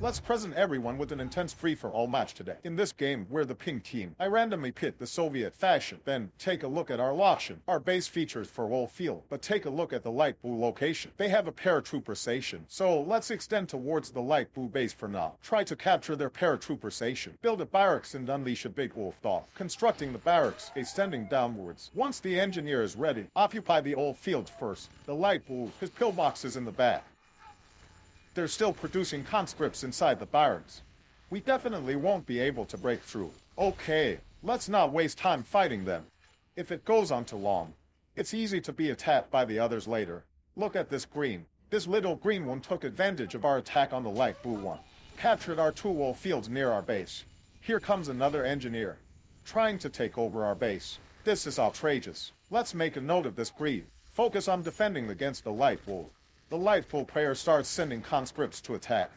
Let's present everyone with an intense free-for-all match today. In this game, we're the pink team. I randomly pit the Soviet faction. Then, take a look at our location. Our base features for all field, but take a look at the light blue location. They have a paratrooper station, so let's extend towards the light blue base for now. Try to capture their paratrooper station. Build a barracks and unleash a big wolf dog. Constructing the barracks, extending downwards. Once the engineer is ready, occupy the old field first. The light blue, his pillbox is in the back. They're still producing conscripts inside the barracks. We definitely won't be able to break through. Okay, let's not waste time fighting them. If it goes on too long, it's easy to be attacked by the others later. Look at this green. This little green one took advantage of our attack on the light blue one. Captured our two wall fields near our base. Here comes another engineer, trying to take over our base. This is outrageous. Let's make a note of this greed. Focus on defending against the light blue. The light blue player starts sending conscripts to attack.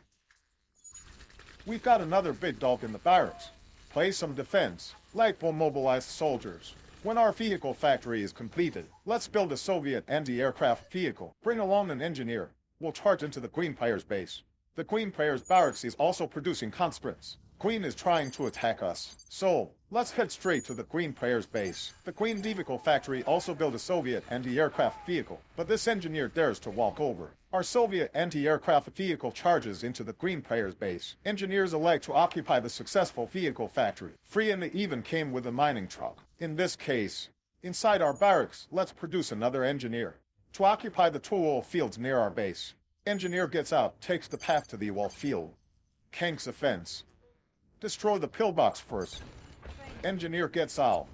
We've got another big dog in the barracks. Play some defense. Light blue mobilize soldiers. When our vehicle factory is completed, let's build a Soviet anti-aircraft vehicle. Bring along an engineer. We'll charge into the green player's base. The green player's barracks is also producing conscripts. Green is trying to attack us. So, let's head straight to the green player's base. The green vehicle factory also built a Soviet anti-aircraft vehicle, but this engineer dares to walk over. Our Soviet anti-aircraft vehicle charges into the green player's base. Engineers elect to occupy the successful vehicle factory. Free and even came with a mining truck. In this case, inside our barracks, let's produce another engineer to occupy the two wall fields near our base. Engineer gets out, takes the path to the wall field. Kanks a fence. Destroy the pillbox first. Engineer gets out.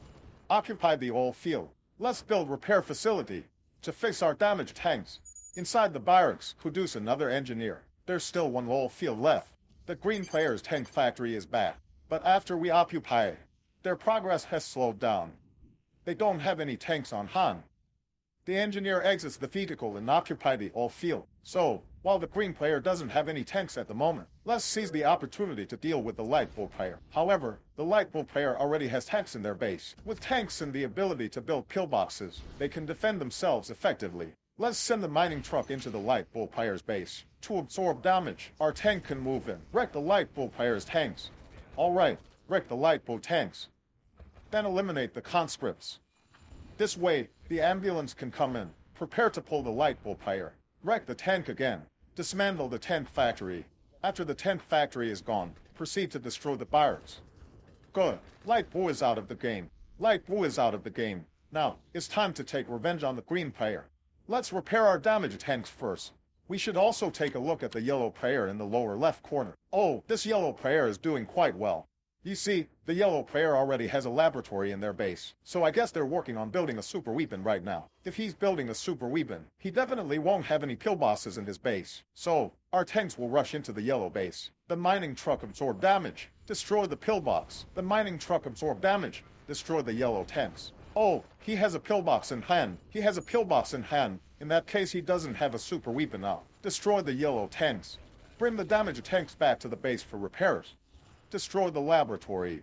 Occupy the oil field. Let's build repair facility to fix our damaged tanks. Inside the barracks, produce another engineer. There's still one oil field left. The green player's tank factory is back. But after we occupy it, their progress has slowed down. They don't have any tanks on hand. The engineer exits the vehicle and occupy the oil field. So, while the green player doesn't have any tanks at the moment, let's seize the opportunity to deal with the light blue player. However, the light blue player already has tanks in their base. With tanks and the ability to build pillboxes, they can defend themselves effectively. Let's send the mining truck into the light blue player's base. To absorb damage, our tank can move in. Wreck the light blue player's tanks. Alright, wreck the light blue tanks. Then eliminate the conscripts. This way, the ambulance can come in. Prepare to pull the light blue player. Wreck the tank again. Dismantle the tank factory. After the tank factory is gone, proceed to destroy the barracks. Good. Light blue is out of the game. Light blue is out of the game. Now, it's time to take revenge on the green player. Let's repair our damaged tanks first. We should also take a look at the yellow player in the lower left corner. Oh, this yellow player is doing quite well. You see, the yellow player already has a laboratory in their base, so I guess they're working on building a super weapon right now. If he's building a super weapon, he definitely won't have any pillboxes in his base. So, our tanks will rush into the yellow base. The mining truck absorb damage. Destroy the pillbox. The mining truck absorb damage. Destroy the yellow tanks. Oh, he has a pillbox in hand. He has a pillbox in hand. In that case, he doesn't have a super weapon now. Destroy the yellow tanks. Bring the damaged tanks back to the base for repairs. Destroy the laboratory.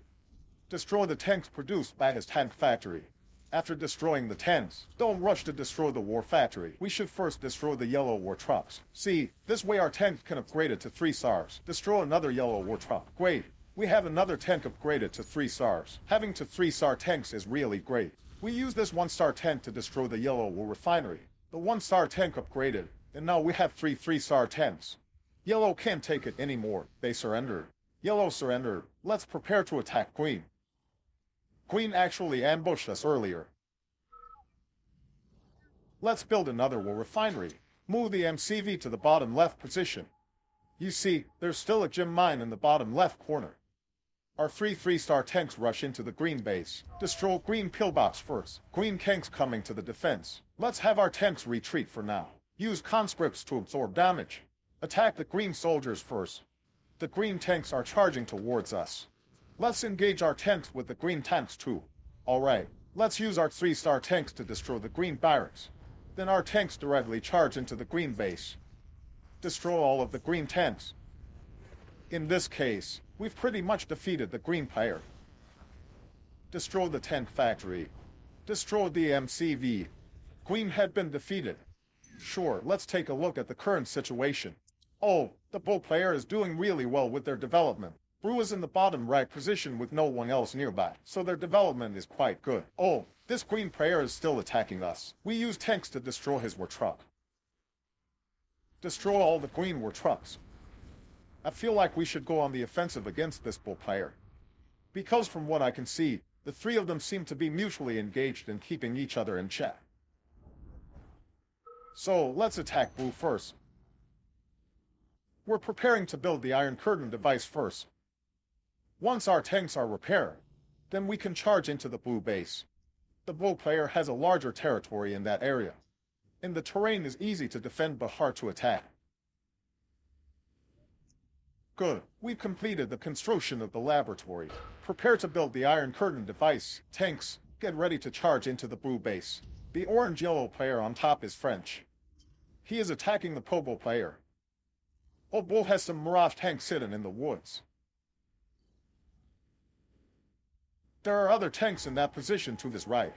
Destroy the tanks produced by his tank factory. After destroying the tanks, don't rush to destroy the war factory. We should first destroy the yellow war trucks. See, this way our tank can upgrade it to 3 stars. Destroy another yellow war truck. Great. We have another tank upgraded to 3 stars. Having to 3-star tanks is really great. We use this 1-star tank to destroy the yellow war refinery. The 1-star tank upgraded, and now we have 3 3-star tanks. Yellow can't take it anymore. They surrendered. Yellow surrendered. Let's prepare to attack green. Green actually ambushed us earlier. Let's build another war refinery. Move the MCV to the bottom left position. You see, there's still a gem mine in the bottom left corner. Our 3 3-star tanks rush into the green base. Destroy green pillbox first. Green tanks coming to the defense. Let's have our tanks retreat for now. Use conscripts to absorb damage. Attack the green soldiers first. The green tanks are charging towards us. Let's engage our tanks with the green tanks too. Alright, let's use our 3-star tanks to destroy the green barracks. Then our tanks directly charge into the green base. Destroy all of the green tanks. In this case, we've pretty much defeated the green player. Destroy the tank factory. Destroy the MCV. Green had been defeated. Sure, let's take a look at the current situation. Oh, the Bull player is doing really well with their development. Brew is in the bottom right position with no one else nearby, so their development is quite good. Oh, this green player is still attacking us. We use tanks to destroy his war truck. Destroy all the green war trucks. I feel like we should go on the offensive against this Bull player. Because from what I can see, the three of them seem to be mutually engaged in keeping each other in check. So, let's attack Blue first. We're preparing to build the Iron Curtain device first. Once our tanks are repaired, then we can charge into the Blue base. The Bull player has a larger territory in that area, and the terrain is easy to defend but hard to attack. Good. We've completed the construction of the laboratory. Prepare to build the Iron Curtain device. Tanks, get ready to charge into the Blue base. The orange-yellow player on top is French. He is attacking the Pobo player. Old Bull has some Mirage tanks sitting in the woods. There are other tanks in that position to his right.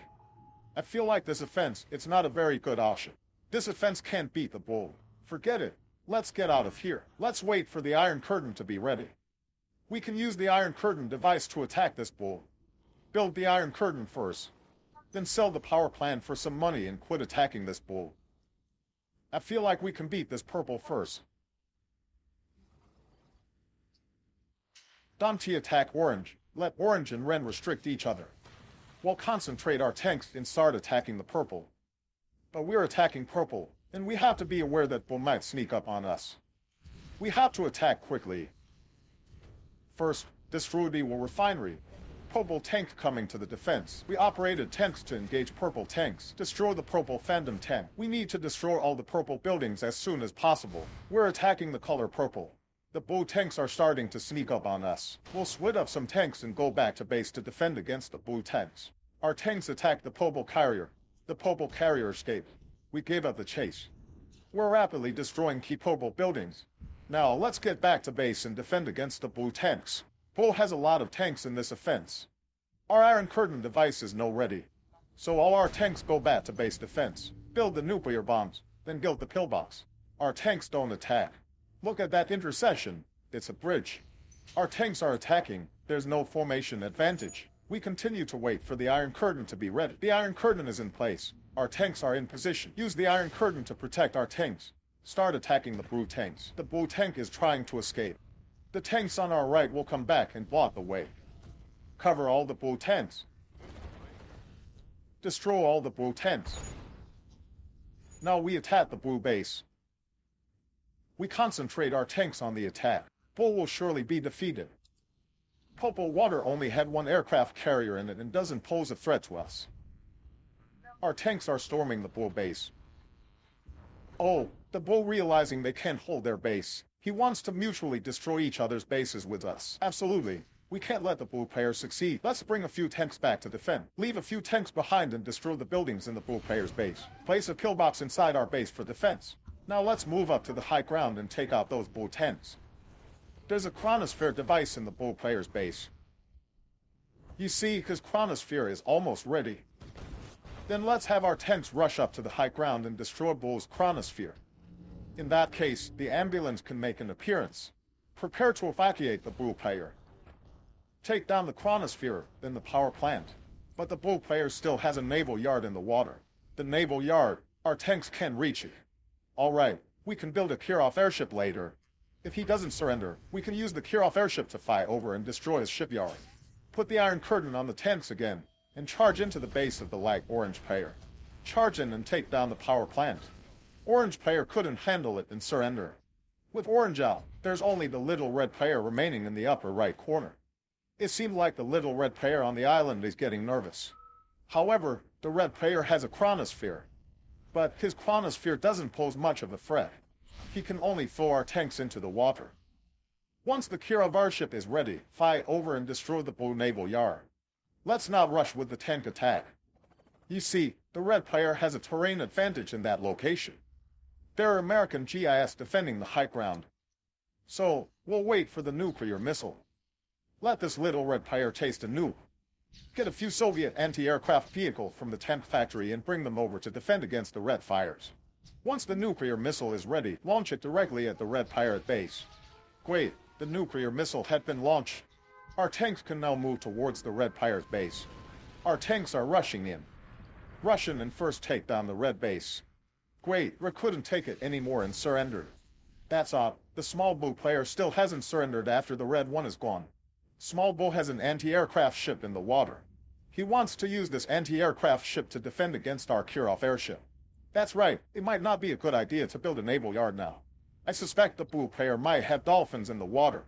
I feel like this offense, it's not a very good option. This offense can't beat the Bull. Forget it. Let's get out of here. Let's wait for the Iron Curtain to be ready. We can use the Iron Curtain device to attack this Bull. Build the Iron Curtain first, then sell the power plant for some money and quit attacking this Bull. I feel like we can beat this purple first. Dante attack orange. Let orange and red restrict each other. We'll concentrate our tanks and start attacking the purple. But we're attacking purple, and we have to be aware that Bull might sneak up on us. We have to attack quickly. First, destroy the refinery. Purple tank coming to the defense. We operated tanks to engage purple tanks. Destroy the purple Phantom tank. We need to destroy all the purple buildings as soon as possible. We're attacking the color purple. The Bull tanks are starting to sneak up on us. We'll split up some tanks and go back to base to defend against the Blue tanks. Our tanks attack the Pobo carrier. The Pobo carrier escaped. We gave up the chase. We're rapidly destroying key Pobo buildings. Now let's get back to base and defend against the Blue tanks. Bull has a lot of tanks in this offense. Our Iron Curtain device is no ready. So all our tanks go back to base defense. Build the nuclear bombs, then build the pillbox. Our tanks don't attack. Look at that intersection. It's a bridge. Our tanks are attacking. There's no formation advantage. We continue to wait for the Iron Curtain to be ready. The Iron Curtain is in place. Our tanks are in position. Use the Iron Curtain to protect our tanks. Start attacking the Blue tanks. The Blue tank is trying to escape. The tanks on our right will come back and block the way. Cover all the Blue tanks. Destroy all the Blue tanks. Now we attack the Blue base. We concentrate our tanks on the attack. Bull will surely be defeated. Popo Water only had one aircraft carrier in it and doesn't pose a threat to us. Our tanks are storming the Bull base. Oh, the Bull realizing they can't hold their base. He wants to mutually destroy each other's bases with us. Absolutely. We can't let the Blue player succeed. Let's bring a few tanks back to defend. Leave a few tanks behind and destroy the buildings in the Blue player's base. Place a pillbox inside our base for defense. Now let's move up to the high ground and take out those Bull tanks. There's a chronosphere device in the Bull player's base. You see, his chronosphere is almost ready. Then let's have our tanks rush up to the high ground and destroy Bull's chronosphere. In that case, the ambulance can make an appearance. Prepare to evacuate the Bull player. Take down the chronosphere, then the power plant. But the Bull player still has a naval yard in the water. The naval yard, our tanks can't reach it. Alright, we can build a Kirov airship later. If he doesn't surrender, we can use the Kirov airship to fly over and destroy his shipyard. Put the Iron Curtain on the tanks again, and charge into the base of the light orange player. Charge in and take down the power plant. Orange player couldn't handle it and surrender. With orange out, there's only the little red player remaining in the upper right corner. It seemed like the little red player on the island is getting nervous. However, the red player has a chronosphere. But his chronosphere doesn't pose much of a threat. He can only throw our tanks into the water. Once the Kirov airship is ready, fly over and destroy the Blue naval yard. Let's not rush with the tank attack. You see, the red player has a terrain advantage in that location. There are American GIS defending the high ground. So, we'll wait for the nuclear missile. Let this little red player taste a nuke. Get a few Soviet anti-aircraft vehicles from the tank factory and bring them over to defend against the red fires. Once the nuclear missile is ready, launch it directly at the red pirate base. Great, the nuclear missile had been launched. Our tanks can now move towards the red pirate base. Our tanks are rushing in. Rush in and first take down the red base. Great, we couldn't take it anymore and surrendered. That's odd, the small blue player still hasn't surrendered after the red one is gone. Small Bull has an anti-aircraft ship in the water. He wants to use this anti-aircraft ship to defend against our Kirov airship. That's right, it might not be a good idea to build a naval yard now. I suspect the blue player might have dolphins in the water,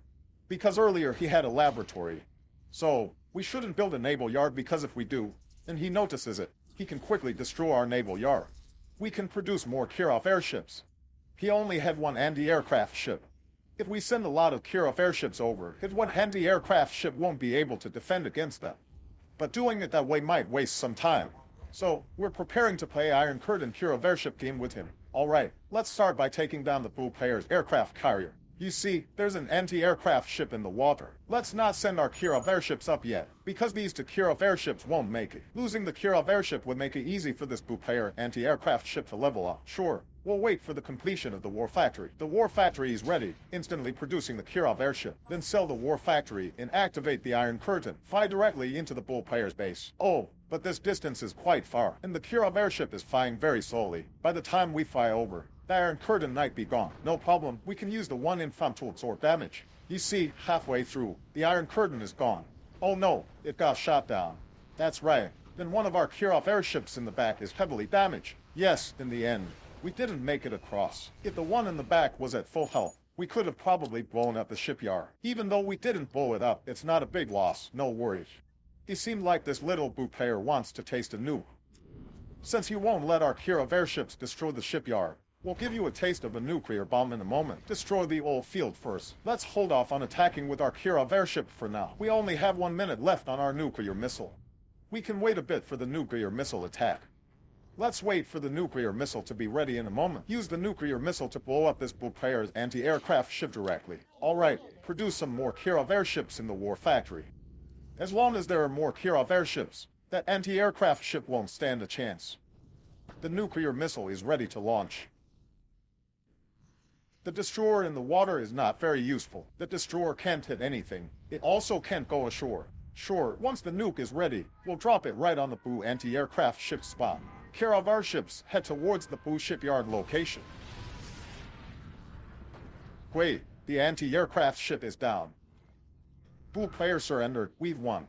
because earlier he had a laboratory. So, we shouldn't build a naval yard because if we do, and he notices it, he can quickly destroy our naval yard. We can produce more Kirov airships. He only had one anti-aircraft ship. If we send a lot of Kirov airships over, his one anti-aircraft ship won't be able to defend against them. But doing it that way might waste some time. So, we're preparing to play Iron Curtain Kirov airship game with him. Alright, let's start by taking down the blue player's aircraft carrier. You see, there's an anti-aircraft ship in the water. Let's not send our Kirov airships up yet, because these two Kirov airships won't make it. Losing the Kirov airship would make it easy for this blue player anti-aircraft ship to level up. Sure, we'll wait for the completion of the war factory. The war factory is ready, instantly producing the Kirov airship. Then sell the war factory and activate the Iron Curtain. Fly directly into the bull player's base. Oh, but this distance is quite far, and the Kirov airship is flying very slowly. By the time we fly over, the Iron Curtain might be gone. No problem, we can use the one infam to absorb damage. You see, halfway through, the Iron Curtain is gone. Oh no, it got shot down. That's right, then one of our Kirov airships in the back is heavily damaged. Yes, in the end, we didn't make it across. If the one in the back was at full health, we could have probably blown up the shipyard. Even though we didn't blow it up, it's not a big loss, no worries. It seemed like this little blue player wants to taste a nuke. Since he won't let our Kirov airships destroy the shipyard, we'll give you a taste of a nuclear bomb in a moment. Destroy the old field first. Let's hold off on attacking with our Kirov airship for now. We only have 1 minute left on our nuclear missile. We can wait a bit for the nuclear missile attack. Let's wait for the nuclear missile to be ready in a moment. Use the nuclear missile to blow up this blue player's anti-aircraft ship directly. Alright, produce some more Kirov airships in the war factory. As long as there are more Kirov airships, that anti-aircraft ship won't stand a chance. The nuclear missile is ready to launch. The destroyer in the water is not very useful. The destroyer can't hit anything. It also can't go ashore. Sure, once the nuke is ready, we'll drop it right on the blue anti-aircraft ship spot. Kirov airships head towards the blue shipyard location. Wait, the anti-aircraft ship is down. Blue player surrendered, we've won.